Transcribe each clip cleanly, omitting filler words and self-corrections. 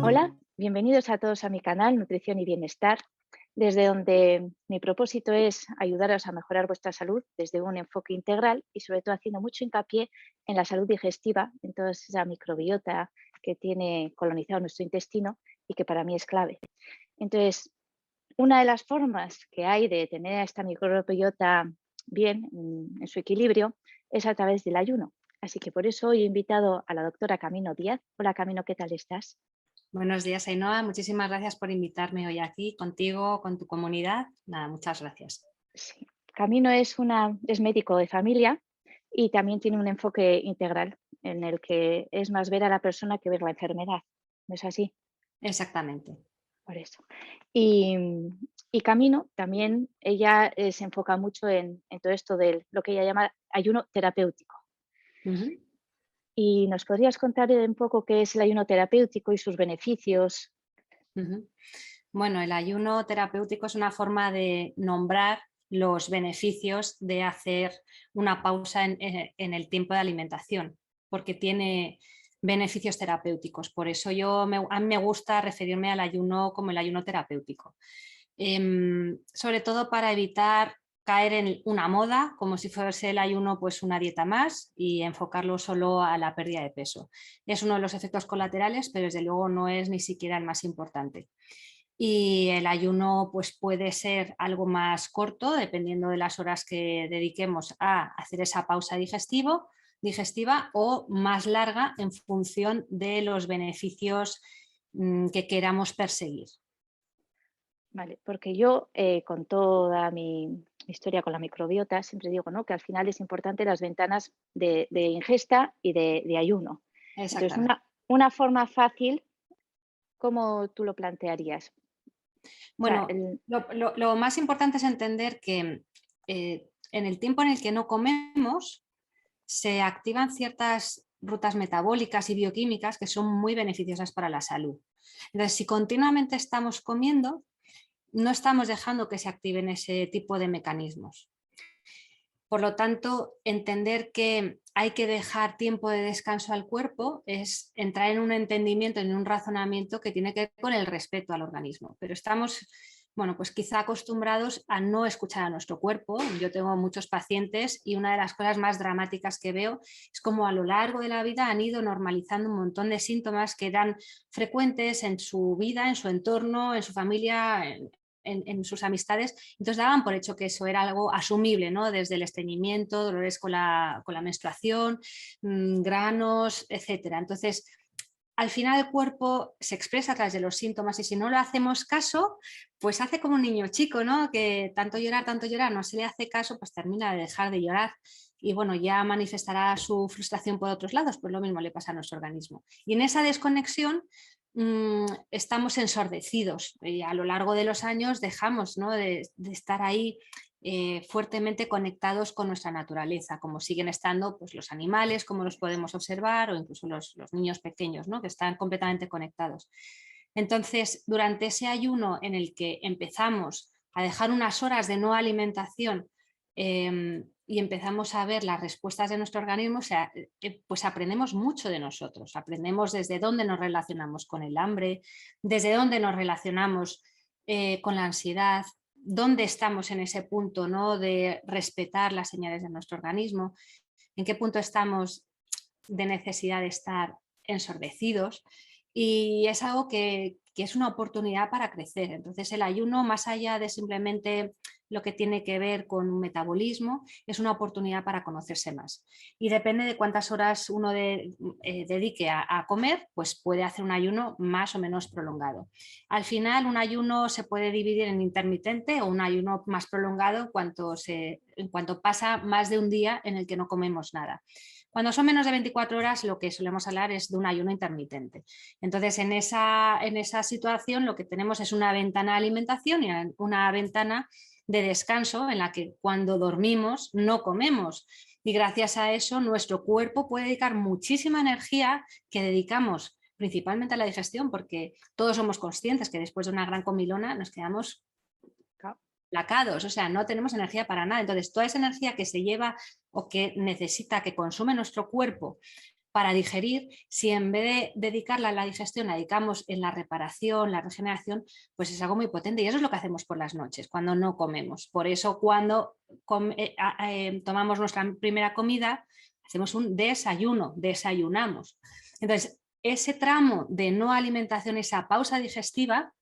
Hola, bienvenidos a todos a mi canal Nutrición y Bienestar, desde donde mi propósito es ayudaros a mejorar vuestra salud desde un enfoque integral y sobre todo haciendo mucho hincapié en la salud digestiva, en toda esa microbiota que tiene colonizado nuestro intestino y que para mí es clave. Entonces, una de las formas que hay de tener a esta microbiota bien en su equilibrio es a través del ayuno. Así que por eso hoy he invitado a la doctora Camino Díaz. Hola Camino, ¿qué tal estás? Buenos días, Ainhoa. Muchísimas gracias por invitarme hoy aquí contigo, con tu comunidad. Nada, muchas gracias. Sí. Camino es médico de familia y también tiene un enfoque integral en el que es más ver a la persona que ver la enfermedad. ¿No es así? Exactamente. Por eso. Y, y Camino también, ella se enfoca mucho en todo esto de lo que ella llama ayuno terapéutico. Ujú. ¿Y nos podrías contar un poco qué es el ayuno terapéutico y sus beneficios? Ujú. Bueno, el ayuno terapéutico es una forma de nombrar los beneficios de hacer una pausa en el tiempo de alimentación, porque tiene beneficios terapéuticos. Por eso a mí me gusta referirme al ayuno como el ayuno terapéutico. Sobre todo para evitar caer en una moda, como si fuese el ayuno pues una dieta más y enfocarlo solo a la pérdida de peso. Es uno de los efectos colaterales, pero desde luego no es ni siquiera el más importante. Y el ayuno pues puede ser algo más corto, dependiendo de las horas que dediquemos a hacer esa pausa digestiva o más larga en función de los beneficios que queramos perseguir. Vale, porque yo con toda mi historia con la microbiota siempre digo, ¿no?, que al final es importante las ventanas de ingesta y de ayuno. Entonces, Exactamente. una forma fácil, ¿cómo tú lo plantearías? O sea, Bueno, lo más importante es entender que en el tiempo en el que no comemos se activan ciertas rutas metabólicas y bioquímicas que son muy beneficiosas para la salud. Entonces, si continuamente estamos comiendo, no estamos dejando que se activen ese tipo de mecanismos. Por lo tanto, entender que hay que dejar tiempo de descanso al cuerpo es entrar en un entendimiento, en un razonamiento que tiene que ver con el respeto al organismo. Pero estamos, bueno, pues quizá acostumbrados a no escuchar a nuestro cuerpo. Yo tengo muchos pacientes y una de las cosas más dramáticas que veo es cómo a lo largo de la vida han ido normalizando un montón de síntomas que eran frecuentes en su vida, en su entorno, en su familia, en sus amistades, entonces daban por hecho que eso era algo asumible, ¿no? Desde el estreñimiento, dolores con la menstruación, granos, etcétera. Entonces, al final el cuerpo se expresa a través de los síntomas y si no le hacemos caso, pues hace como un niño chico, ¿no? Que tanto llorar, no se le hace caso, pues termina de dejar de llorar y bueno, ya manifestará su frustración por otros lados, pues lo mismo le pasa a nuestro organismo. Y en esa desconexión estamos ensordecidos y a lo largo de los años dejamos, ¿no?, de estar ahí fuertemente conectados con nuestra naturaleza, como siguen estando pues, los animales, como los podemos observar, o incluso los niños pequeños, ¿no?, que están completamente conectados. Entonces, durante ese ayuno en el que empezamos a dejar unas horas de no alimentación y empezamos a ver las respuestas de nuestro organismo, o sea, pues aprendemos mucho de nosotros, aprendemos desde dónde nos relacionamos con el hambre, desde dónde nos relacionamos con la ansiedad, dónde estamos en ese punto, ¿no?, de respetar las señales de nuestro organismo, en qué punto estamos de necesidad de estar ensordecidos y es algo que es una oportunidad para crecer. Entonces el ayuno, más allá de simplemente lo que tiene que ver con un metabolismo, es una oportunidad para conocerse más. Y depende de cuántas horas uno dedique a comer, pues puede hacer un ayuno más o menos prolongado. Al final un ayuno se puede dividir en intermitente o un ayuno más prolongado en cuanto pasa más de un día en el que no comemos nada. Cuando son menos de 24 horas, lo que solemos hablar es de un ayuno intermitente. Entonces, en esa situación lo que tenemos es una ventana de alimentación y una ventana de descanso en la que cuando dormimos no comemos. Y gracias a eso nuestro cuerpo puede dedicar muchísima energía que dedicamos principalmente a la digestión, porque todos somos conscientes que después de una gran comilona nos quedamos placados, o sea, no tenemos energía para nada. Entonces, toda esa energía que se lleva o que necesita, que consume nuestro cuerpo para digerir, si en vez de dedicarla a la digestión la dedicamos en la reparación, la regeneración, pues es algo muy potente. Y eso es lo que hacemos por las noches, cuando no comemos. Por eso cuando tomamos nuestra primera comida, hacemos un desayuno, desayunamos. Entonces, ese tramo de no alimentación, esa pausa digestiva,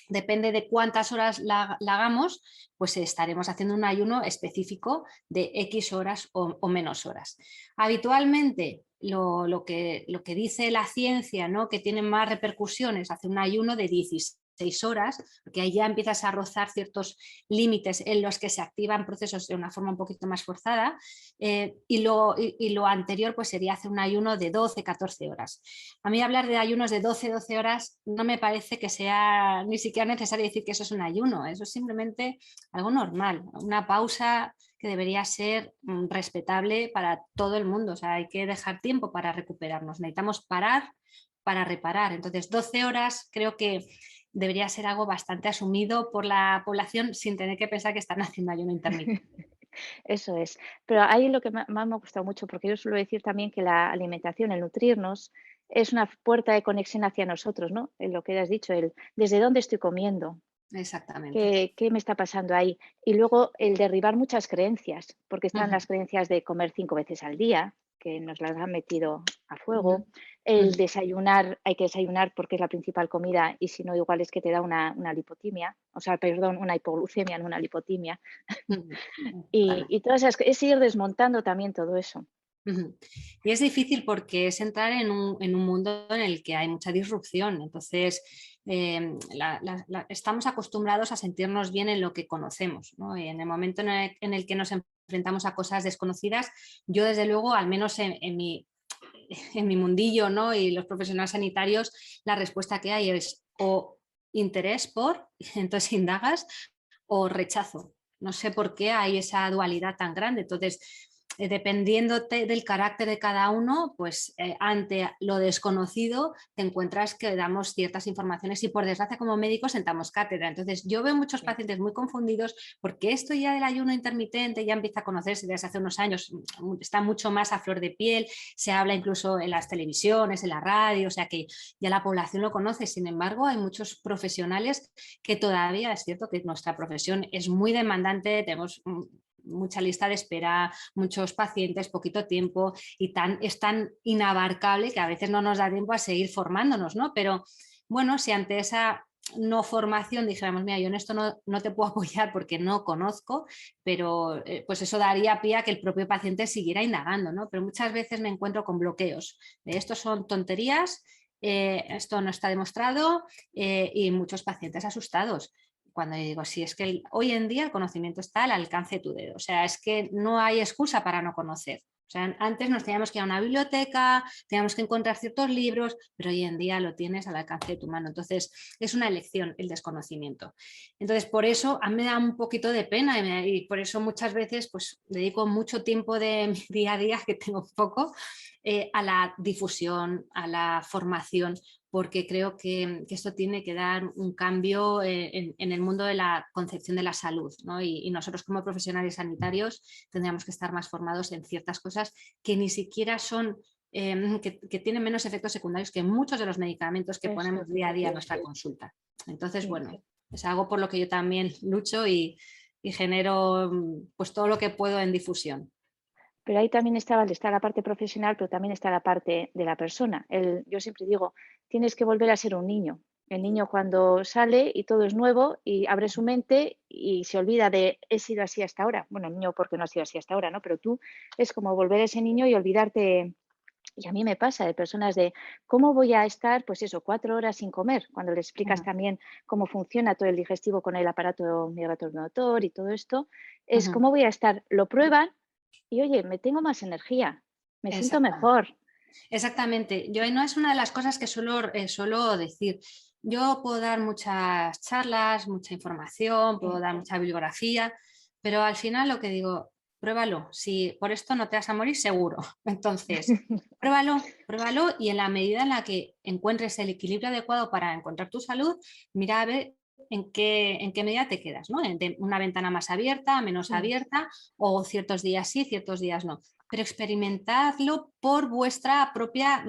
depende de cuántas horas la hagamos, pues estaremos haciendo un ayuno específico de X horas o menos horas. Habitualmente, lo que dice la ciencia, ¿no?, que tiene más repercusiones, hace un ayuno de 16 horas, porque ahí ya empiezas a rozar ciertos límites en los que se activan procesos de una forma un poquito más forzada, y lo anterior pues sería hacer un ayuno de 12-14 horas. A mí hablar de ayunos de 12 horas no me parece que sea ni siquiera necesario decir que eso es un ayuno, eso es simplemente algo normal, una pausa que debería ser respetable para todo el mundo. O sea, hay que dejar tiempo para recuperarnos, necesitamos parar para reparar. Entonces, 12 horas creo que debería ser algo bastante asumido por la población sin tener que pensar que están haciendo ayuno intermitente. Eso es. Pero ahí lo que más me ha gustado mucho, porque yo suelo decir también que la alimentación, el nutrirnos, es una puerta de conexión hacia nosotros, ¿no? En lo que has dicho, el desde dónde estoy comiendo, Exactamente. qué me está pasando ahí. Y luego el derribar muchas creencias, porque están Ujú, las creencias de comer 5 veces al día, que nos las han metido a ujú, fuego. El ujú, desayunar, hay que desayunar porque es la principal comida y si no, igual es que te da una lipotimia, o sea, perdón, una hipoglucemia, no una lipotimia. ujú. Y todas esas, es ir desmontando también todo eso. Ujú. Y es difícil porque es entrar en un mundo en el que hay mucha disrupción. Entonces, estamos acostumbrados a sentirnos bien en lo que conocemos, ¿no? Y en el momento en el que nos enfrentamos a cosas desconocidas, yo desde luego, al menos en mi mundillo, ¿no?, y los profesionales sanitarios, la respuesta que hay es o interés por, entonces indagas, o rechazo. No sé por qué hay esa dualidad tan grande. Entonces, dependiendo del carácter de cada uno, pues ante lo desconocido te encuentras que damos ciertas informaciones y por desgracia como médicos sentamos cátedra. Entonces yo veo muchos Sí. pacientes muy confundidos porque esto ya del ayuno intermitente ya empieza a conocerse desde hace unos años, está mucho más a flor de piel, se habla incluso en las televisiones, en la radio, o sea que ya la población lo conoce. Sin embargo, hay muchos profesionales que todavía, es cierto que nuestra profesión es muy demandante, tenemos mucha lista de espera, muchos pacientes, poquito tiempo y es tan inabarcable que a veces no nos da tiempo a seguir formándonos, ¿no? Pero bueno, si ante esa no formación dijéramos, mira, yo en esto no te puedo apoyar porque no conozco, pero pues eso daría pie a que el propio paciente siguiera indagando, ¿no? Pero muchas veces me encuentro con bloqueos de estos son tonterías, esto no está demostrado, y muchos pacientes asustados. Cuando yo digo, sí, es que hoy en día el conocimiento está al alcance de tu dedo, o sea, es que no hay excusa para no conocer. O sea, antes nos teníamos que ir a una biblioteca, teníamos que encontrar ciertos libros, pero hoy en día lo tienes al alcance de tu mano. Entonces, es una elección el desconocimiento. Entonces, por eso a mí me da un poquito de pena y por eso muchas veces pues dedico mucho tiempo de mi día a día, que tengo poco, a la difusión, a la formación, porque creo que esto tiene que dar un cambio en el mundo de la concepción de la salud, ¿no? Y nosotros como profesionales sanitarios tendríamos que estar más formados en ciertas cosas que ni siquiera son, que tienen menos efectos secundarios que muchos de los medicamentos que Eso ponemos es, día a día en nuestra consulta. Entonces, sí. bueno, es algo por lo que yo también lucho y genero pues todo lo que puedo en difusión. Pero ahí también está la parte profesional, pero también está la parte de la persona. Yo siempre digo, tienes que volver a ser un niño. El niño cuando sale y todo es nuevo y abre su mente y se olvida de he sido así hasta ahora. Bueno, el niño porque no ha sido así hasta ahora, ¿no? Pero tú es como volver a ese niño y olvidarte. Y a mí me pasa de personas de cómo voy a estar, pues eso, 4 horas sin comer, cuando le explicas Ujú, también cómo funciona todo el digestivo con el aparato migratorio motor y todo esto, es ujú. cómo voy a estar, lo prueban y oye, me tengo más energía, me siento Exactamente. mejor. Exactamente. Yo no es una de las cosas que suelo decir. Yo puedo dar muchas charlas, mucha información, puedo Sí. dar mucha bibliografía, pero al final lo que digo, pruébalo. Si por esto no te vas a morir, seguro. Entonces, pruébalo, pruébalo y en la medida en la que encuentres el equilibrio adecuado para encontrar tu salud, mira a ver en qué medida te quedas, ¿no? Una ventana más abierta, menos abierta, o ciertos días sí, ciertos días no. Pero experimentadlo por vuestra propia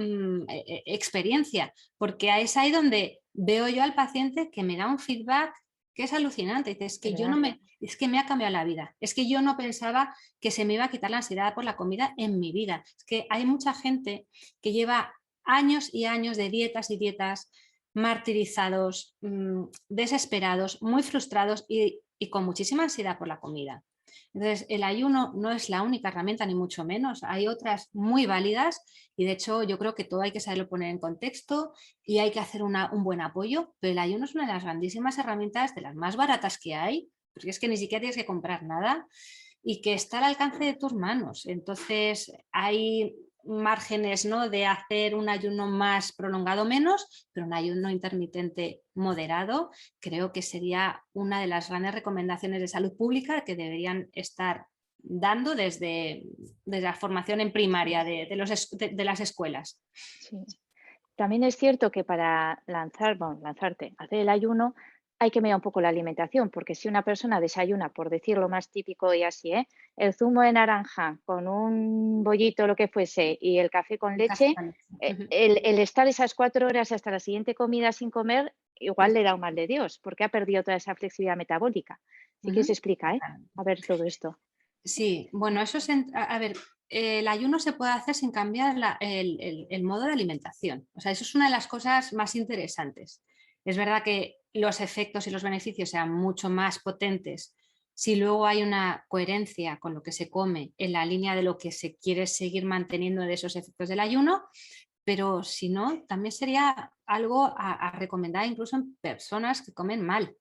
experiencia, porque es ahí donde veo yo al paciente que me da un feedback que es alucinante. Dices, es que me ha cambiado la vida. Es que yo no pensaba que se me iba a quitar la ansiedad por la comida en mi vida. Es que hay mucha gente que lleva años y años de dietas y dietas, martirizados, desesperados, muy frustrados y con muchísima ansiedad por la comida. Entonces, el ayuno no es la única herramienta, ni mucho menos. Hay otras muy válidas y, de hecho, yo creo que todo hay que saberlo poner en contexto y hay que hacer un buen apoyo, pero el ayuno es una de las grandísimas herramientas, de las más baratas que hay, porque es que ni siquiera tienes que comprar nada y que está al alcance de tus manos. Entonces, hay márgenes, ¿no?, de hacer un ayuno más prolongado menos, pero un ayuno intermitente moderado creo que sería una de las grandes recomendaciones de salud pública que deberían estar dando desde la formación en primaria de las escuelas. Sí. También es cierto que para lanzarte, hacer el ayuno, hay que mirar un poco la alimentación, porque si una persona desayuna, por decir lo más típico y así, el zumo de naranja con un bollito, lo que fuese, y el café con leche, el estar esas 4 horas hasta la siguiente comida sin comer, igual le da un mal de Dios, porque ha perdido toda esa flexibilidad metabólica. Así que se explica, a ver todo esto. Sí, bueno, eso es, a ver, el ayuno se puede hacer sin cambiar el modo de alimentación. O sea, eso es una de las cosas más interesantes. Es verdad que los efectos y los beneficios sean mucho más potentes si luego hay una coherencia con lo que se come en la línea de lo que se quiere seguir manteniendo de esos efectos del ayuno, pero si no, también sería algo a recomendar incluso en personas que comen mal,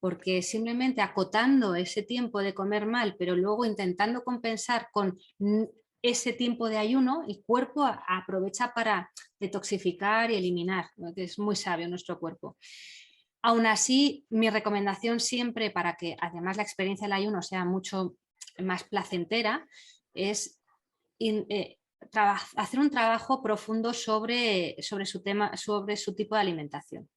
porque simplemente acotando ese tiempo de comer mal, pero luego intentando compensar con ese tiempo de ayuno, el cuerpo aprovecha para detoxificar y eliminar, ¿no?, que es muy sabio nuestro cuerpo. Aún así, mi recomendación siempre, para que además la experiencia del ayuno sea mucho más placentera, es hacer un trabajo profundo sobre su tema, sobre su tipo de alimentación.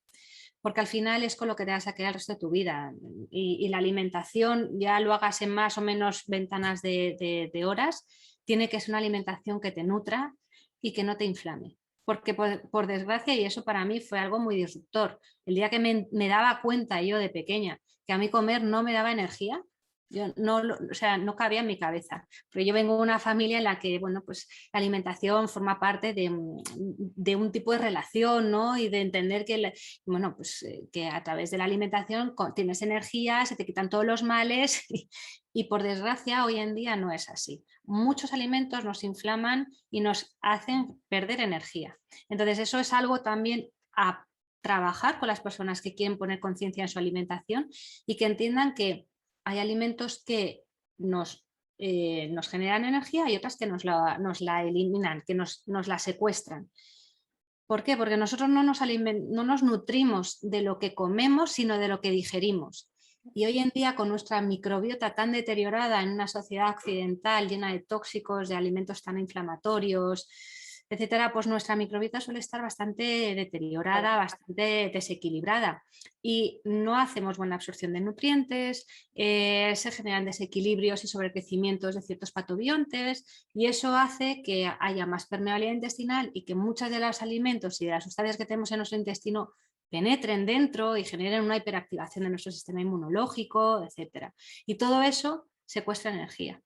Porque al final es con lo que te vas a quedar el resto de tu vida. Y la alimentación, ya lo hagas en más o menos ventanas de horas, tiene que ser una alimentación que te nutra y que no te inflame. Porque por desgracia, y eso para mí fue algo muy disruptor, el día que me daba cuenta yo de pequeña que a mí comer no me daba energía, yo no, o sea, no cabía en mi cabeza. Pero yo vengo de una familia en la que, bueno, pues la alimentación forma parte de un tipo de relación, ¿no? Y de entender que, bueno, pues que a través de la alimentación tienes energía, se te quitan todos los males y por desgracia hoy en día no es así. Muchos alimentos nos inflaman y nos hacen perder energía. Entonces eso es algo también a trabajar con las personas que quieren poner conciencia en su alimentación y que entiendan que hay alimentos que nos generan energía y otras que nos la eliminan, que nos la secuestran. ¿Por qué? Porque nosotros no nos nutrimos de lo que comemos, sino de lo que digerimos. Y hoy en día, con nuestra microbiota tan deteriorada en una sociedad occidental llena de tóxicos, de alimentos tan inflamatorios, etcétera, pues nuestra microbiota suele estar bastante deteriorada, bastante desequilibrada y no hacemos buena absorción de nutrientes, se generan desequilibrios y sobrecrecimientos de ciertos patobiontes y eso hace que haya más permeabilidad intestinal y que muchos de los alimentos y de las sustancias que tenemos en nuestro intestino penetren dentro y generen una hiperactivación de nuestro sistema inmunológico, etcétera. Y todo eso secuestra energía.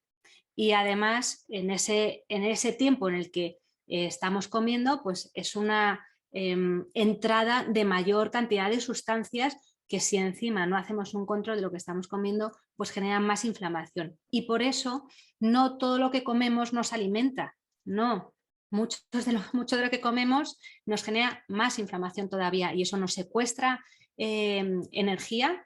Y además, en ese tiempo en el que estamos comiendo, pues es una entrada de mayor cantidad de sustancias que si encima no hacemos un control de lo que estamos comiendo, pues generan más inflamación. Y por eso no todo lo que comemos nos alimenta, no. Mucho de lo que comemos nos genera más inflamación todavía y eso nos secuestra energía,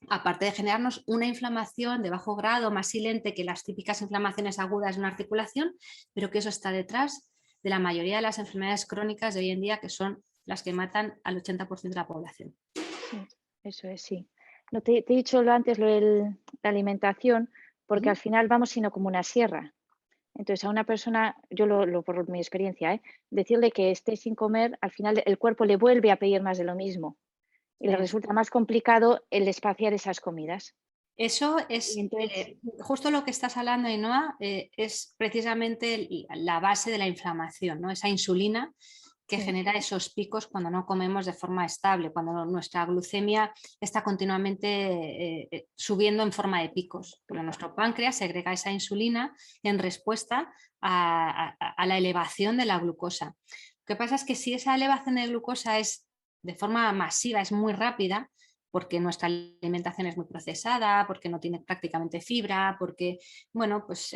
aparte de generarnos una inflamación de bajo grado, más silente que las típicas inflamaciones agudas de una articulación, pero que eso está detrás de la mayoría de las enfermedades crónicas de hoy en día, que son las que matan al 80% de la población. Sí, eso es, sí. No, te he dicho antes lo de la alimentación, porque al final vamos siendo como una sierra. Entonces, a una persona, yo por mi experiencia, decirle que esté sin comer, al final el cuerpo le vuelve a pedir más de lo mismo. y les resulta más complicado el espaciar esas comidas. Eso Y es entonces, justo lo que estás hablando, Ainhoa, es precisamente la base de la inflamación, ¿no? Esa insulina que sí, genera esos picos cuando no comemos de forma estable, cuando nuestra glucemia está continuamente subiendo en forma de picos. Pero nuestro páncreas segrega esa insulina en respuesta a la elevación de la glucosa. Lo que pasa es que si esa elevación de glucosa es de forma masiva, es muy rápida, porque nuestra alimentación es muy procesada, porque no tiene prácticamente fibra, porque bueno, pues,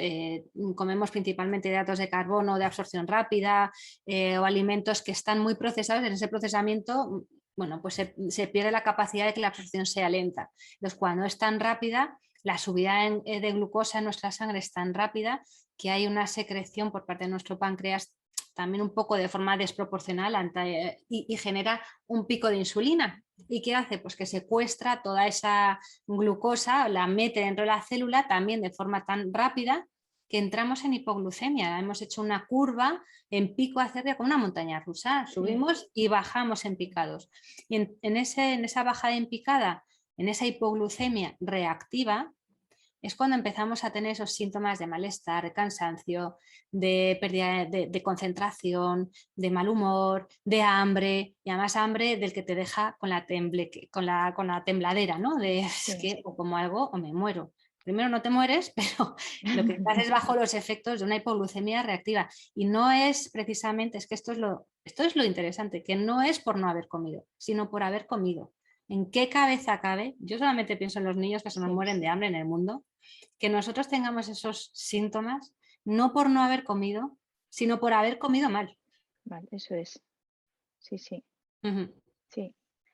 comemos principalmente hidratos de carbono de absorción rápida, o alimentos que están muy procesados. En ese procesamiento, bueno, pues se pierde la capacidad de que la absorción sea lenta. Entonces, cuando es tan rápida, la subida de glucosa en nuestra sangre es tan rápida que hay una secreción por parte de nuestro páncreas también un poco de forma desproporcional y genera un pico de insulina. ¿Y qué hace? Pues que secuestra toda esa glucosa, la mete dentro de la célula también de forma tan rápida que entramos en hipoglucemia. Hemos hecho una curva en pico hacia como una montaña rusa. sí, Subimos y bajamos en picados. Y en esa bajada en picada, en esa hipoglucemia reactiva, es cuando empezamos a tener esos síntomas de malestar, de cansancio, de pérdida de concentración, de mal humor, de hambre, y además hambre del que te deja con la tembladera, ¿no? De es sí. que o como algo o me muero. Primero no te mueres, pero lo que estás es bajo los efectos de una hipoglucemia reactiva. Y no es precisamente, es que esto es lo interesante, que no es por no haber comido, sino por haber comido. ¿En qué cabeza cabe? Yo solamente pienso en los niños que se nos Sí, mueren de hambre en el mundo, que nosotros tengamos esos síntomas no por no haber comido, sino por haber comido mal. vale, eso es. Sí, sí, Ujú. sí.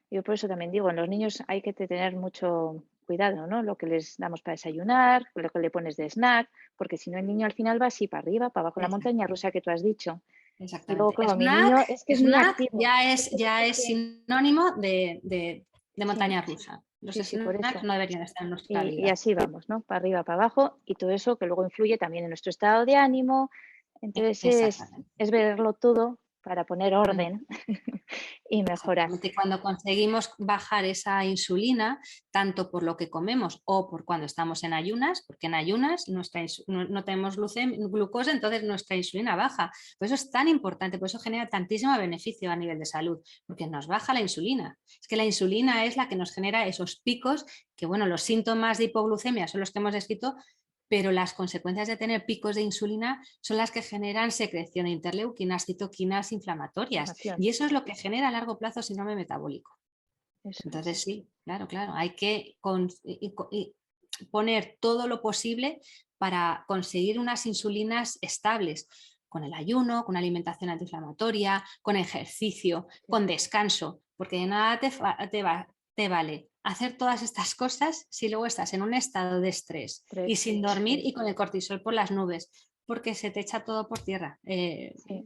Yo por eso también digo, en los niños hay que tener mucho cuidado, ¿no? Lo que les damos para desayunar, lo que le pones de snack, porque si no el niño al final va así para arriba, para abajo, la montaña Exactamente, rusa que tú has dicho. Y luego, exactamente. claro, mi niño Snack, es que es muy snack activo. ya es sinónimo de Sí, montaña rusa. Los sí, sí, por snacks eso. no deberían estar en nuestra Y vida. así vamos, ¿no? Para arriba, para abajo, y todo eso que luego influye también en nuestro estado de ánimo. Entonces Exactamente. es verlo todo para poner Ujú. orden y mejorar. Exactamente, cuando conseguimos bajar esa insulina, tanto por lo que comemos o por cuando estamos en ayunas, porque en ayunas no tenemos glucosa, entonces nuestra insulina baja. Por eso es tan importante, por eso genera tantísimo beneficio a nivel de salud, porque nos baja la insulina. Es que la insulina es la que nos genera esos picos, que bueno, los síntomas de hipoglucemia son los que hemos descrito, pero las consecuencias de tener picos de insulina son las que generan secreción de interleuquinas, citoquinas inflamatorias. Información, Y eso es lo que genera a largo plazo síndrome metabólico. eso Entonces, es. sí, claro, claro, hay que poner todo lo posible para conseguir unas insulinas estables, con el ayuno, con alimentación antiinflamatoria, con ejercicio, Sí, con descanso, porque de nada te vale hacer todas estas cosas si luego estás en un estado de estrés y tres, sin dormir sí, y con el cortisol por las nubes, porque se te echa todo por tierra. sí.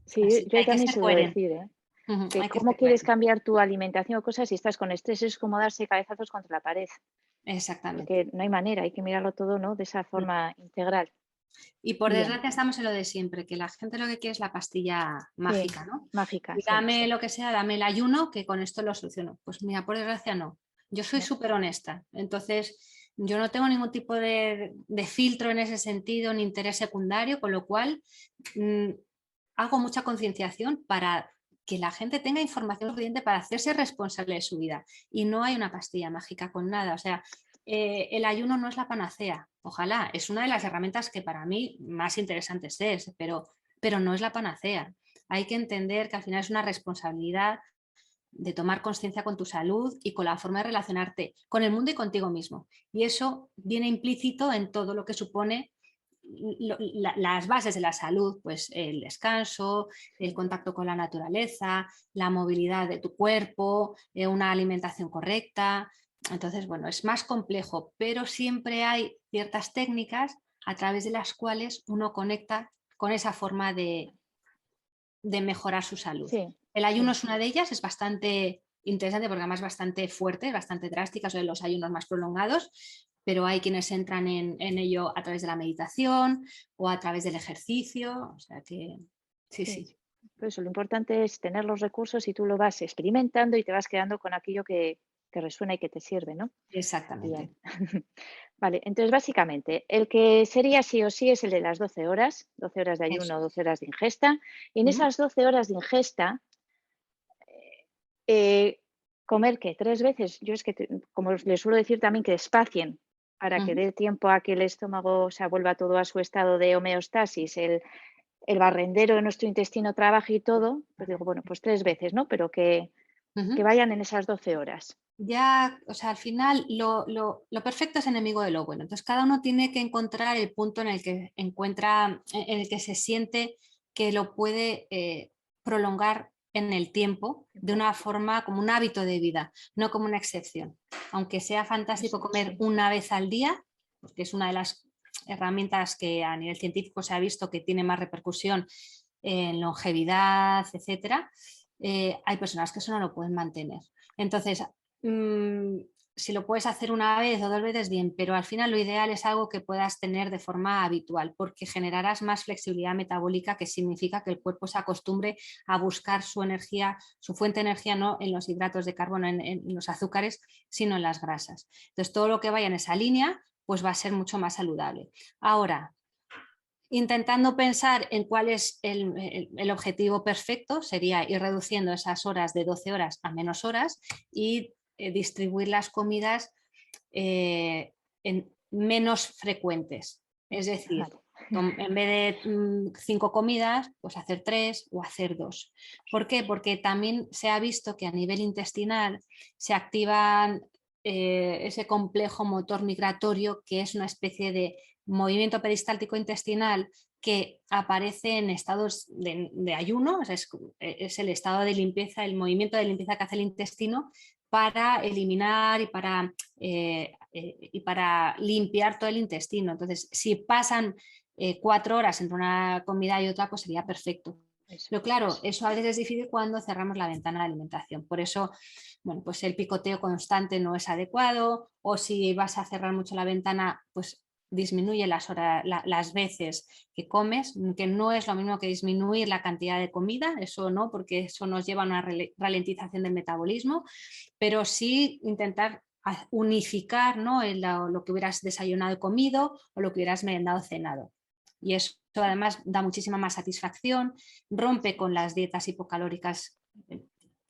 Sí, Así yo que hay que también ser suelo coherente. decir, ¿eh? Ujú, Que hay que cómo ser quieres coherente. cambiar tu alimentación o cosas si estás con estrés es como darse cabezazos contra la pared, Exactamente. porque no hay manera, hay que mirarlo todo, ¿no? De esa Mm. forma integral. Y por Bien, desgracia estamos en lo de siempre, que la gente lo que quiere es la pastilla sí, mágica, ¿no? mágica, Y sí. dame lo que sea, dame el ayuno, que con esto lo soluciono. Pues mira, por desgracia no. Yo soy No, súper honesta, entonces yo no tengo ningún tipo de filtro en ese sentido, ni interés secundario, con lo cual mm, hago mucha concienciación para que la gente tenga información suficiente para hacerse responsable de su vida. Y no hay una pastilla mágica con nada. O sea, el ayuno no es la panacea. Ojalá, es una de las herramientas que para mí más interesantes es, pero no es la panacea. Hay que entender que al final es una responsabilidad de tomar conciencia con tu salud y con la forma de relacionarte con el mundo y contigo mismo. Y eso viene implícito en todo lo que supone las bases de la salud, pues el descanso, el sí, contacto con la naturaleza, la movilidad de tu cuerpo, una alimentación correcta. Entonces, bueno, es más complejo, pero siempre hay ciertas técnicas a través de las cuales uno conecta con esa forma de mejorar su salud. sí, El ayuno sí, es una de ellas, es bastante interesante porque además es bastante fuerte, bastante drástica, son los ayunos más prolongados, pero hay quienes entran en ello a través de la meditación o a través del ejercicio, o sea que sí, sí. sí. Por eso lo importante es tener los recursos y tú lo vas experimentando y te vas quedando con aquello que resuena y que te sirve, ¿no? Exactamente. Bien. Vale, entonces básicamente el que sería sí o sí es el de las 12 horas de Eso ayuno, es. 12 horas de ingesta. Y en Ujú, esas 12 horas de ingesta, eh, comer que 3 veces, yo es que, como les suelo decir también, que despacien para que ujú. dé tiempo a que el estómago, o sea, vuelva todo a su estado de homeostasis, el barrendero de nuestro intestino trabaje y todo, pues digo, bueno, pues 3 veces, ¿no? Pero que Ujú. vayan en esas 12 horas. Ya, o sea, al final lo perfecto es enemigo de lo bueno. Entonces, cada uno tiene que encontrar el punto en el que encuentra, en el que se siente que lo puede prolongar en el tiempo de Tiempo. una forma como un hábito de vida, no como una excepción. Aunque sea fantástico Eso, comer sí. una vez al día, porque es una de las herramientas que a nivel científico se ha visto que tiene más repercusión en longevidad, etcétera, hay personas que eso no lo pueden mantener. Entonces, mm, si lo puedes hacer una vez o 2 veces, bien, pero al final lo ideal es algo que puedas tener de forma habitual, porque generarás más flexibilidad metabólica, que significa que el cuerpo se acostumbre a buscar su energía, su fuente de energía, no en los hidratos de carbono, en los azúcares, sino en las grasas. Entonces, todo lo que vaya en esa línea, pues va a ser mucho más saludable. Ahora, intentando pensar en cuál es el objetivo perfecto, sería ir reduciendo esas horas de 12 horas a menos horas y distribuir las comidas en menos frecuentes. Es decir, Vale. en vez de 5 comidas, pues hacer 3 o hacer 2. ¿Por qué? Porque también se ha visto que a nivel intestinal se activan ese complejo motor migratorio, que es una especie de movimiento peristáltico intestinal que aparece en estados de ayuno, o sea, es el estado de limpieza, el movimiento de limpieza que hace el intestino para eliminar y para limpiar todo el intestino. Entonces, si pasan 4 horas entre una comida y otra, pues sería perfecto. Eso. Pero claro, eso a veces es difícil cuando cerramos la ventana de alimentación. Por eso, bueno, pues el picoteo constante no es adecuado, o si vas a cerrar mucho la ventana, pues disminuye las veces que comes, que no es lo mismo que disminuir la cantidad de comida, eso no, porque eso nos lleva a una ralentización del metabolismo, pero sí intentar unificar, ¿no? Lo que hubieras desayunado y comido o lo que hubieras merendado o cenado. Y eso además da muchísima más satisfacción, rompe con las dietas hipocalóricas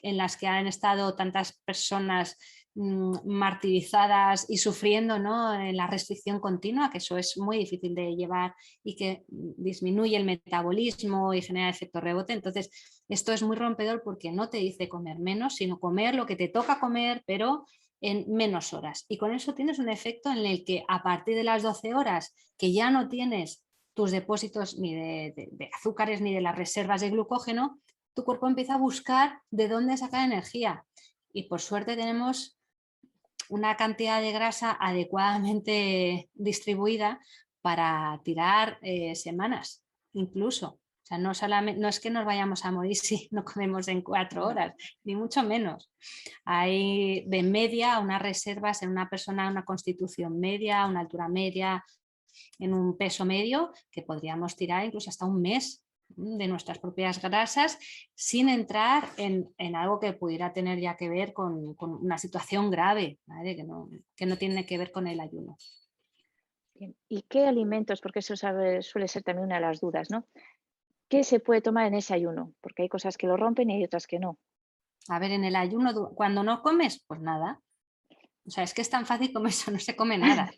en las que han estado tantas personas martirizadas y sufriendo, ¿no? En la restricción continua, que eso es muy difícil de llevar y que disminuye el metabolismo y genera efecto rebote. Entonces, esto es muy rompedor porque no te dice comer menos, sino comer lo que te toca comer, pero en menos horas. Y con eso tienes un efecto en el que a partir de las 12 horas que ya no tienes tus depósitos ni de azúcares ni de las reservas de glucógeno, tu cuerpo empieza a buscar de dónde sacar energía. Y por suerte tenemos una cantidad de grasa adecuadamente distribuida para tirar semanas, incluso. O sea, no es que nos vayamos a morir si no comemos en 4 horas, ni mucho menos. Hay de media unas reservas en una persona, una constitución media, una altura media, en un peso medio, que podríamos tirar incluso hasta un mes de nuestras propias grasas sin entrar en algo que pudiera tener ya que ver con una situación grave, ¿vale? Que no tiene que ver con el ayuno. Bien. ¿Y qué alimentos? Porque eso suele ser también una de las dudas, ¿no? ¿Qué se puede tomar en ese ayuno? Porque hay cosas que lo rompen y hay otras que no. A ver, en el ayuno, cuando no comes, pues nada. O sea, es que es tan fácil como eso, no se come nada.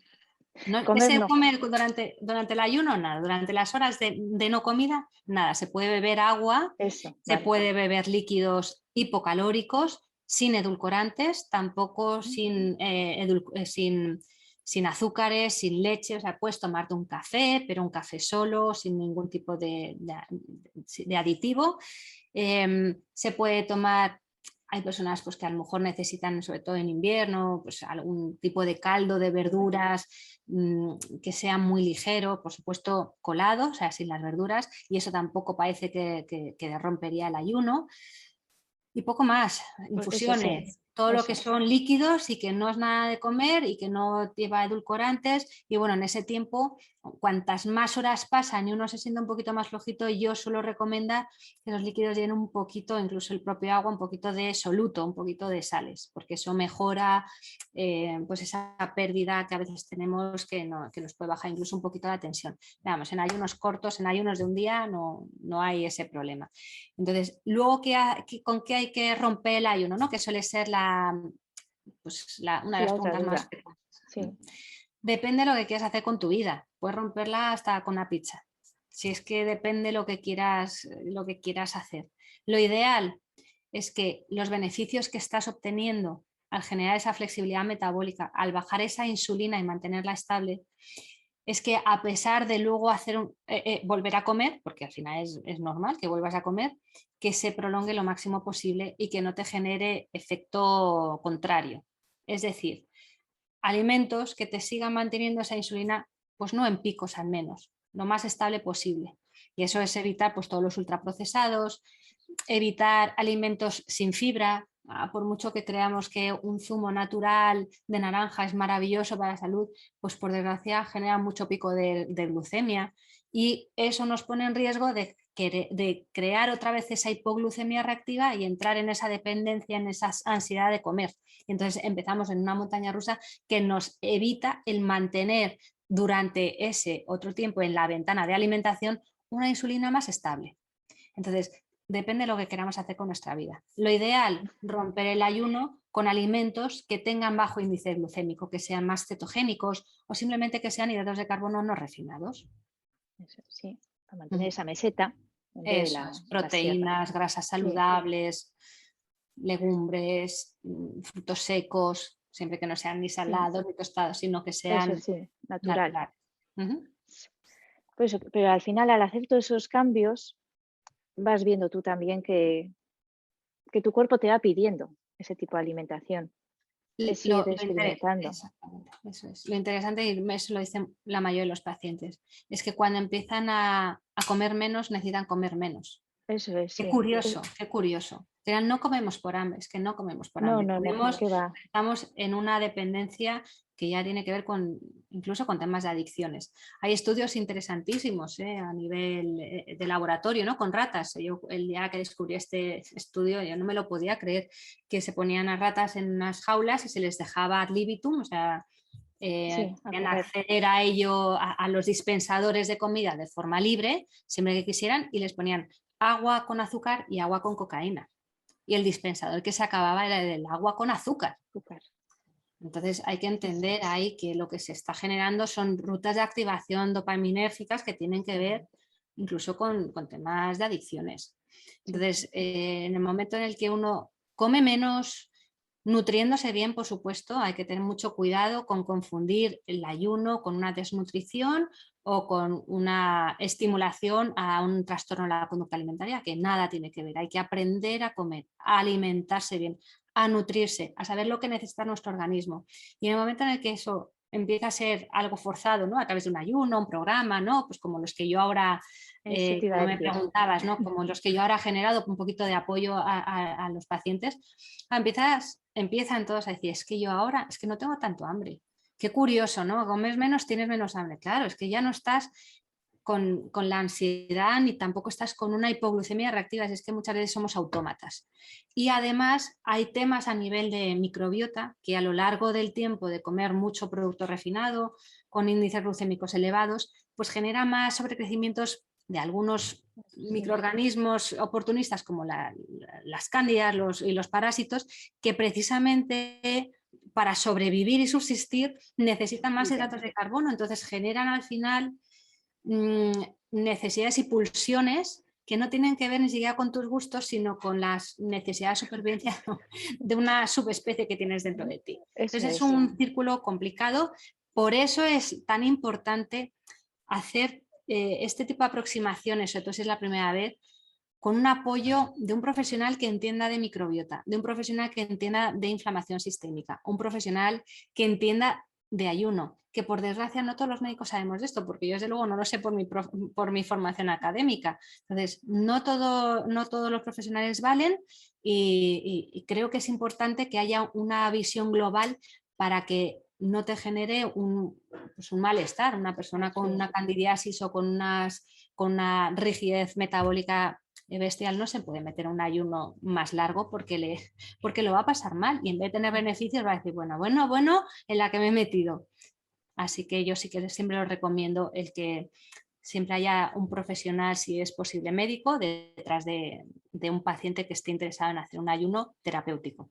No, ¿qué Comer se no. come durante el ayuno? Nada. Durante las horas de no comida, nada. Se puede beber agua, Eso, se vale. puede beber líquidos hipocalóricos, sin edulcorantes, tampoco sin azúcares, sin leche. O sea, puedes tomarte un café, pero un café solo, sin ningún tipo de aditivo. Se puede tomar, hay personas pues, que a lo mejor necesitan, sobre todo en invierno, pues, algún tipo de caldo de verduras que sea muy ligero, por supuesto colado, o sea, sin las verduras, y eso tampoco parece que rompería el ayuno. Y poco más, Eso sí. infusiones. todo lo Eso que es. son líquidos y que no es nada de comer y que no lleva edulcorantes. Y bueno, en ese tiempo, cuantas más horas pasan y uno se siente un poquito más flojito, yo suelo recomendar que los líquidos lleven un poquito, incluso el propio agua, un poquito de soluto, un poquito de sales, porque eso mejora pues esa pérdida que a veces tenemos que nos puede bajar incluso un poquito la tensión. Vamos, en ayunos cortos, en ayunos de un día no hay ese problema. Entonces, luego, ¿con qué hay que romper el ayuno, ¿no? Que suele ser una de Sí, las la otra preguntas más duda. frecuentes. Sí, Depende de lo que quieras hacer con tu vida. Puedes romperla hasta con una pizza. Si es que depende lo que quieras hacer. Lo ideal es que los beneficios que estás obteniendo al generar esa flexibilidad metabólica, al bajar esa insulina y mantenerla estable, es que a pesar de luego volver a comer, porque al final es normal que vuelvas a comer, que se prolongue lo máximo posible y que no te genere efecto contrario. Es decir, alimentos que te sigan manteniendo esa insulina, pues no en picos al menos, lo más estable posible. Y eso es evitar pues, todos los ultraprocesados, evitar alimentos sin fibra. Por mucho que creamos que un zumo natural de naranja es maravilloso para la salud, pues por desgracia genera mucho pico de glucemia y eso nos pone en riesgo de crear otra vez esa hipoglucemia reactiva y entrar en esa dependencia, en esa ansiedad de comer. Y entonces empezamos en una montaña rusa que nos evita el mantener durante ese otro tiempo en la ventana de alimentación una insulina más estable. Entonces, depende de lo que queramos hacer con nuestra vida. Lo ideal, romper el ayuno con alimentos que tengan bajo índice glucémico, que sean más cetogénicos o simplemente que sean hidratos de carbono no refinados. eso, sí. Para mantener esa meseta en vez de Eso es, la sierra. proteínas, grasas Sí, saludables, legumbres, frutos secos, siempre que no sean ni sí. salados ni tostados, sino que Eso sean sí, natural. naturales. Uh-huh. Pues, pero al final, al hacer todos esos cambios, vas viendo tú también que tu cuerpo te va pidiendo ese tipo de alimentación. Es ir experimentando. Exactamente, eso es. Lo interesante, y eso lo dicen la mayoría de los pacientes, es que cuando empiezan a comer menos, necesitan comer menos. Eso es, Qué sí. curioso, qué curioso. Pero no comemos por hambre, es que no comemos por No, hambre. no, no, Comemos, ¿qué va? estamos en una dependencia que ya tiene que ver incluso con temas de adicciones. Hay estudios interesantísimos a nivel de laboratorio, ¿no? Con ratas. Yo el día que descubrí este estudio, yo no me lo podía creer, que se ponían a ratas en unas jaulas y se les dejaba ad libitum, o sea, Sí, a podían comer. acceder a ello, a los dispensadores de comida de forma libre, siempre que quisieran, y les ponían agua con azúcar y agua con cocaína. Y el dispensador que se acababa era el agua con azúcar. Azúcar. Entonces hay que entender ahí que lo que se está generando son rutas de activación dopaminérgicas que tienen que ver incluso con temas de adicciones. Sí, Entonces, en el momento en el que uno come menos, nutriéndose bien, por supuesto, hay que tener mucho cuidado con confundir el ayuno con una desnutrición o con una estimulación a un trastorno de la conducta alimentaria, que nada tiene que ver. Hay que aprender a comer, a alimentarse bien, a nutrirse, a saber lo que necesita nuestro organismo. Y en el momento en el que eso empieza a ser algo forzado, ¿no? A través de un ayuno, un programa, ¿no? Pues como los que yo ahora, eso te iba a como me decir. preguntabas, ¿no? Como los que yo ahora he generado un poquito de apoyo a los pacientes, empiezan todos a decir, es que yo ahora, es que no tengo tanto hambre. Qué curioso, ¿no? Comes menos, tienes menos hambre. Claro, es que ya no estás con la ansiedad ni tampoco estás con una hipoglucemia reactiva, es que muchas veces somos autómatas. Y además hay temas a nivel de microbiota que a lo largo del tiempo de comer mucho producto refinado, con índices glucémicos elevados, pues genera más sobrecrecimientos de algunos Sí, microorganismos oportunistas como las cándidas y los parásitos que precisamente para sobrevivir y subsistir necesitan más hidratos de carbono, entonces generan al final necesidades y pulsiones que no tienen que ver ni siquiera con tus gustos, sino con las necesidades de supervivencia de una subespecie que tienes dentro de ti. eso Entonces es es. un círculo complicado, por eso es tan importante hacer este tipo de aproximaciones, sobre todo si es la primera vez, con un apoyo de un profesional que entienda de microbiota, de un profesional que entienda de inflamación sistémica, un profesional que entienda de ayuno, que por desgracia no todos los médicos sabemos de esto, porque yo desde luego no lo sé por mi formación académica. Entonces, no todos los profesionales valen y creo que es importante que haya una visión global para que no te genere pues un malestar. Una persona con una candidiasis o con una rigidez metabólica bestial no se puede meter un ayuno más largo porque lo va a pasar mal y en vez de tener beneficios va a decir, bueno, en la que me he metido. Así que yo sí que siempre lo recomiendo el que siempre haya un profesional, si es posible médico, detrás de un paciente que esté interesado en hacer un ayuno terapéutico.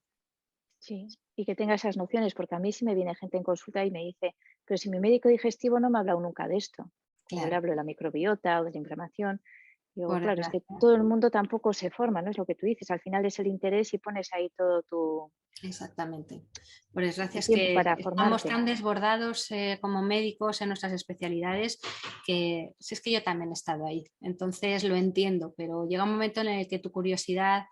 Sí, y que tenga esas nociones, porque a mí sí me viene gente en consulta y me dice, pero si mi médico digestivo no me ha hablado nunca de esto, o le Claro, hablo de la microbiota o de la inflamación. Digo, por claro, es que desgracia. todo el mundo tampoco se forma, ¿no? Es lo que tú dices, al final es el interés y pones ahí todo Exactamente. Por desgracia el es tiempo que para estamos formarte. tan desbordados como médicos en nuestras especialidades que si es que yo también he estado ahí. Entonces lo entiendo, pero llega un momento en el que tu curiosidad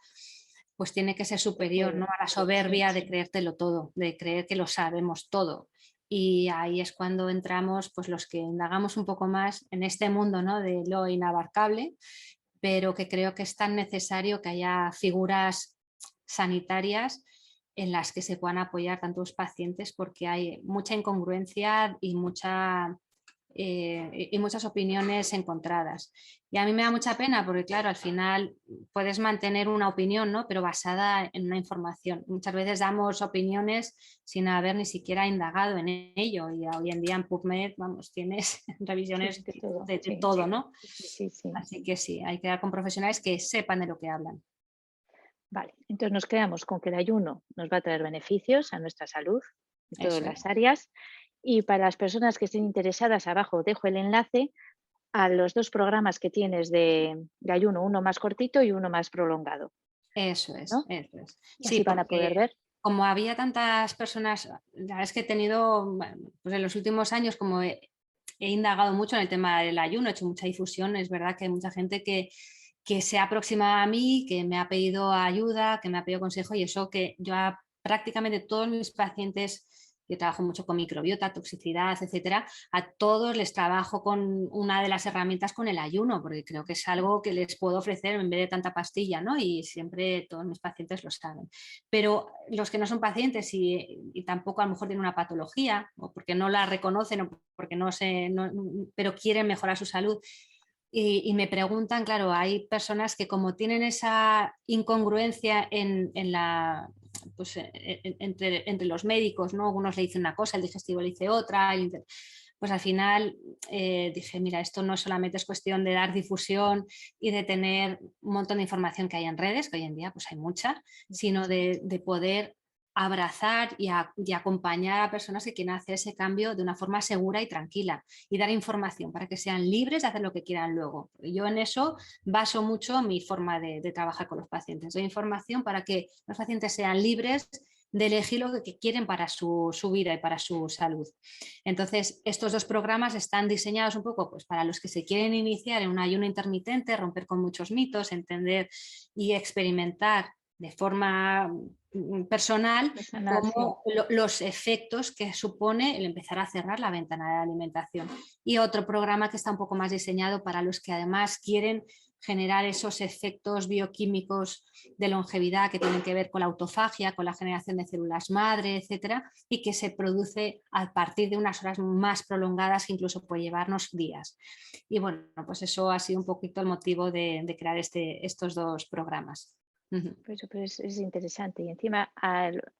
pues tiene que ser Te superior, ¿no? puede, A la sí, soberbia de creértelo todo, de creer que lo sabemos todo. Y ahí es cuando entramos pues los que indagamos un poco más en este mundo, ¿no? De lo inabarcable, pero que creo que es tan necesario que haya figuras sanitarias en las que se puedan apoyar tantos pacientes porque hay mucha incongruencia y muchas opiniones encontradas. Y a mí me da mucha pena porque, claro, al final puedes mantener una opinión, ¿no? Pero basada en una información. Muchas veces damos opiniones sin haber ni siquiera indagado en ello y hoy en día en PubMed, vamos, tienes sí, revisiones de todo, de sí, todo, ¿no? sí, sí, sí. Así que sí, hay que dar con profesionales que sepan de lo que hablan. Vale, entonces nos quedamos con que el ayuno nos va a traer beneficios a nuestra salud en todas Eso las es. áreas. Y para las personas que estén interesadas, abajo dejo el enlace a los dos programas que tienes de ayuno, uno más cortito y uno más prolongado, Eso es, ¿no? eso es. Y Sí, así van a poder porque ver. como había tantas personas, la verdad es que he tenido, bueno, pues en los últimos años, como he indagado mucho en el tema del ayuno, he hecho mucha difusión, es verdad que hay mucha gente que se ha aproximado a mí, que me ha pedido ayuda, que me ha pedido consejo y eso que yo a prácticamente todos mis pacientes, yo trabajo mucho con microbiota, toxicidad, etcétera, a todos les trabajo con una de las herramientas con el ayuno, porque creo que es algo que les puedo ofrecer en vez de tanta pastilla, ¿no? Y siempre todos mis pacientes lo saben. Pero los que no son pacientes y tampoco a lo mejor tienen una patología, o porque no la reconocen, o porque pero quieren mejorar su salud, y me preguntan, claro, hay personas que como tienen esa incongruencia pues, entre los médicos, ¿no? Algunos le dicen una cosa, el digestivo le dice otra, pues al final dije, mira, esto no solamente es cuestión de dar difusión y de tener un montón de información que hay en redes, que hoy en día pues hay mucha, sino de poder abrazar y acompañar a personas que quieren hacer ese cambio de una forma segura y tranquila y dar información para que sean libres de hacer lo que quieran luego. Yo en eso baso mucho mi forma de trabajar con los pacientes. Doy información para que los pacientes sean libres de elegir lo que quieren para su vida y para su salud. Entonces, estos dos programas están diseñados un poco pues, para los que se quieren iniciar en un ayuno intermitente, romper con muchos mitos, entender y experimentar de forma personal Personal, sí. como los efectos que supone el empezar a cerrar la ventana de alimentación. Y otro programa que está un poco más diseñado para los que además quieren generar esos efectos bioquímicos de longevidad que tienen que ver con la autofagia, con la generación de células madre, etcétera, y que se produce a partir de unas horas más prolongadas que incluso puede llevarnos días. Y bueno, pues eso ha sido un poquito el motivo de crear estos dos programas. Pues es interesante. Y encima,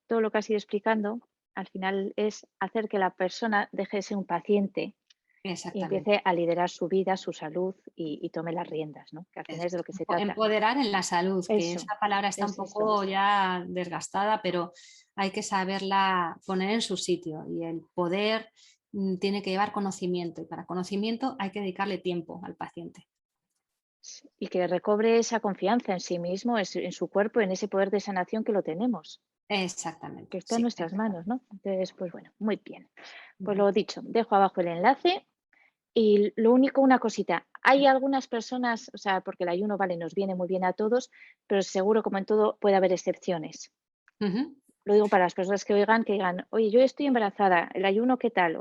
todo lo que has ido explicando, al final es hacer que la persona deje de ser un paciente y Exactamente. empiece a liderar su vida, su salud y tome las riendas, ¿no? Que al final es de lo que se trata. Empoderar en la salud, que Eso, esa palabra está un es eso. poco ya desgastada, pero hay que saberla poner en su sitio y el poder tiene que llevar conocimiento y para conocimiento hay que dedicarle tiempo al paciente. Y que recobre esa confianza en sí mismo, en su cuerpo, en ese poder de sanación que lo tenemos, que Exactamente, está en sí, nuestras manos, exactamente. ¿no? Entonces, pues bueno, muy bien. Pues Ujú. lo dicho, dejo abajo el enlace. Y lo único, una cosita, hay algunas personas, o sea, porque el ayuno, vale, nos viene muy bien a todos, pero seguro como en todo puede haber excepciones. Ujú. Lo digo para las personas que oigan, que digan, oye, yo estoy embarazada, ¿el ayuno qué tal?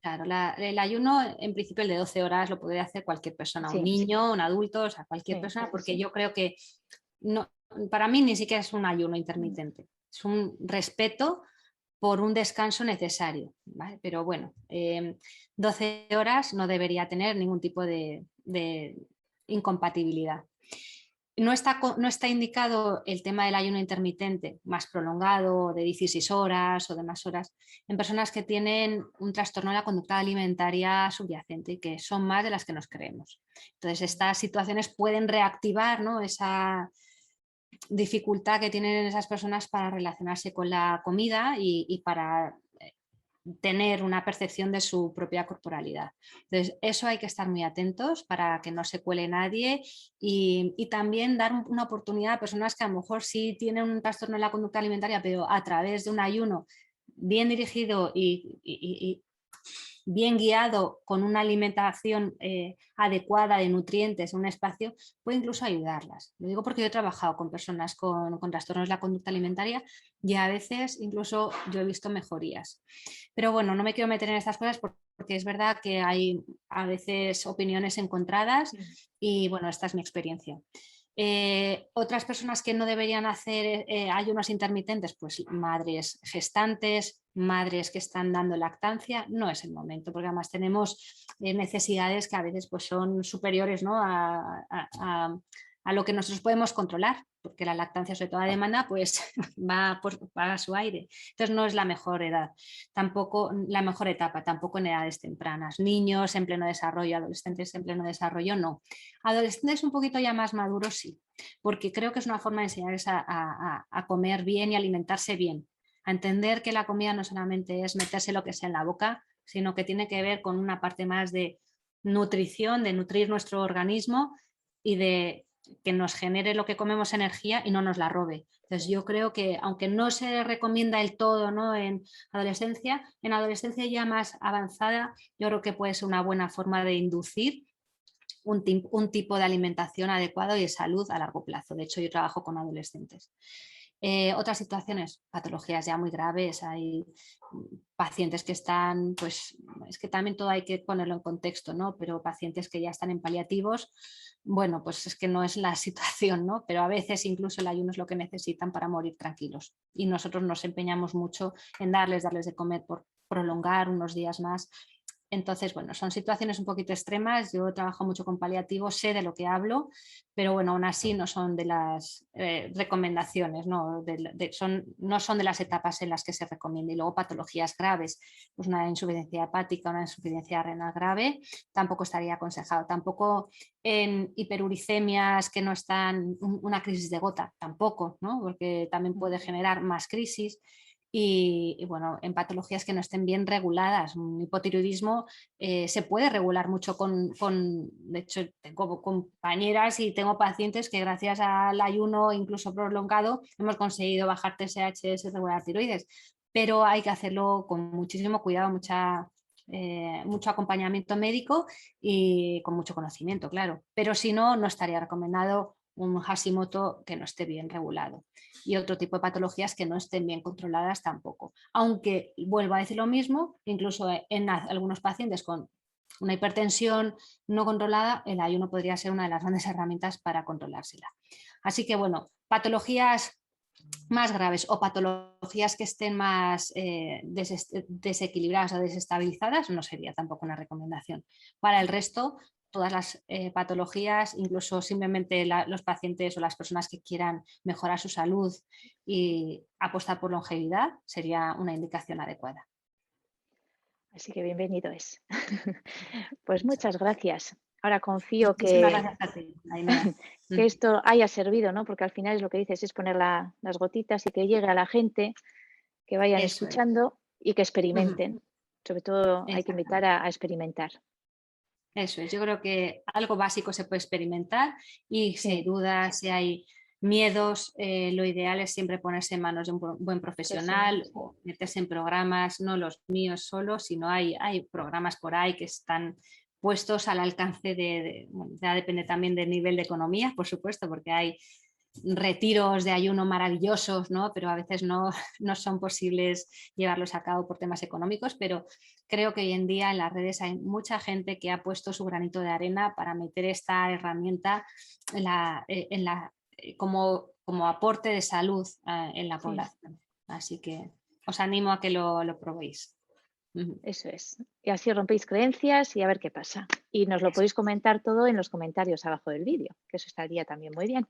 Claro, el ayuno, en principio el de 12 horas lo puede hacer cualquier persona, un Sí, niño, un adulto, o sea, cualquier sí, persona, porque yo creo que no, para mí ni siquiera es un ayuno intermitente, es un respeto por un descanso necesario, ¿vale? Pero bueno, 12 horas no debería tener ningún tipo de incompatibilidad. No está indicado el tema del ayuno intermitente más prolongado, de 16 horas o de más horas, en personas que tienen un trastorno de la conducta alimentaria subyacente, que son más de las que nos creemos. Entonces, estas situaciones pueden reactivar, ¿no?, esa dificultad que tienen esas personas para relacionarse con la comida y para tener una percepción de su propia corporalidad. Entonces, eso hay que estar muy atentos para que no se cuele nadie y también dar una oportunidad a personas que a lo mejor sí tienen un trastorno en la conducta alimentaria, pero a través de un ayuno bien dirigido y bien guiado con una alimentación adecuada de nutrientes en un espacio, puede incluso ayudarlas. Lo digo porque yo he trabajado con personas con trastornos de la conducta alimentaria y a veces incluso yo he visto mejorías. Pero bueno, no me quiero meter en estas cosas porque es verdad que hay a veces opiniones encontradas y bueno, esta es mi experiencia. Otras personas que no deberían hacer ayunos intermitentes, pues madres gestantes, madres que están dando lactancia, no es el momento, porque además tenemos necesidades que a veces pues, son superiores, ¿no?, a lo que nosotros podemos controlar, porque la lactancia, sobre todo a demanda, pues va a su aire. Entonces no es la mejor edad, tampoco la mejor etapa, tampoco en edades tempranas. Niños en pleno desarrollo, adolescentes en pleno desarrollo, no. Adolescentes un poquito ya más maduros, sí, porque creo que es una forma de enseñarles a comer bien y alimentarse bien, a entender que la comida no solamente es meterse lo que sea en la boca, sino que tiene que ver con una parte más de nutrición, de nutrir nuestro organismo y de que nos genere lo que comemos energía y no nos la robe. Entonces yo creo que aunque no se recomienda el todo, ¿no?, en adolescencia ya más avanzada, yo creo que puede ser una buena forma de inducir un tipo de alimentación adecuado y de salud a largo plazo. De hecho, yo trabajo con adolescentes. Otras situaciones, patologías ya muy graves, hay pacientes que están, pues es que también todo hay que ponerlo en contexto, ¿no? Pero pacientes que ya están en paliativos, bueno, pues es que no es la situación, ¿no? Pero a veces incluso el ayuno es lo que necesitan para morir tranquilos. Y nosotros nos empeñamos mucho en darles de comer por prolongar unos días más. Entonces, bueno, son situaciones un poquito extremas. Yo trabajo mucho con paliativos, sé de lo que hablo, pero bueno, aún así no son de las recomendaciones, ¿no? No son de las etapas en las que se recomienda. Y luego patologías graves, pues una insuficiencia hepática, una insuficiencia renal grave, tampoco estaría aconsejado. Tampoco en hiperuricemias que no están, una crisis de gota, tampoco, ¿no? Porque también puede generar más crisis. Y bueno, en patologías que no estén bien reguladas, un hipotiroidismo se puede regular mucho de hecho tengo compañeras y tengo pacientes que gracias al ayuno incluso prolongado hemos conseguido bajar TSH, regular tiroides, pero hay que hacerlo con muchísimo cuidado, mucho acompañamiento médico y con mucho conocimiento, claro, pero si no, no estaría recomendado un Hashimoto que no esté bien regulado y otro tipo de patologías que no estén bien controladas tampoco. Aunque vuelvo a decir lo mismo, incluso en algunos pacientes con una hipertensión no controlada, el ayuno podría ser una de las grandes herramientas para controlársela. Así que bueno, patologías más graves o patologías que estén más desequilibradas o desestabilizadas no sería tampoco una recomendación. Para el resto, todas las patologías, incluso simplemente los pacientes o las personas que quieran mejorar su salud y apostar por longevidad, sería una indicación adecuada. Así que bienvenido es. Pues muchas gracias. Ahora confío Muchísimas que, gracias a ti, Ainhoa. que esto haya servido, ¿no? Porque al final es lo que dices, es poner las gotitas y que llegue a la gente, que vayan Eso es. escuchando y que experimenten. Sobre todo hay que invitar Exactamente. a experimentar. Eso es, yo creo que algo básico se puede experimentar y si hay Sí, dudas, si hay miedos, lo ideal es siempre ponerse en manos de un buen sí, sí. profesional o meterse en programas, no los míos solo, sino hay programas por ahí que están puestos al alcance bueno, ya depende también del nivel de economía, por supuesto, porque hay retiros de ayuno maravillosos, ¿no? Pero a veces no, no son posibles llevarlos a cabo por temas económicos, pero creo que hoy en día en las redes hay mucha gente que ha puesto su granito de arena para meter esta herramienta como aporte de salud en la Sí, población. Así que os animo a que lo probéis. eso es. Y así rompéis creencias y a ver qué pasa. Y nos lo Eso, podéis comentar todo en los comentarios abajo del vídeo, que eso estaría también muy bien.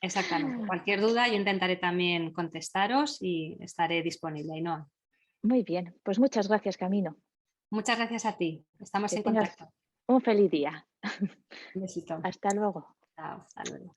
exactamente. Cualquier duda yo intentaré también contestaros y estaré disponible, Ainhoa. Muy bien, pues muchas gracias, Camino. Muchas gracias a ti. Estamos Que en tengas contacto. un feliz día. Un besito. Hasta luego. Chao, hasta luego.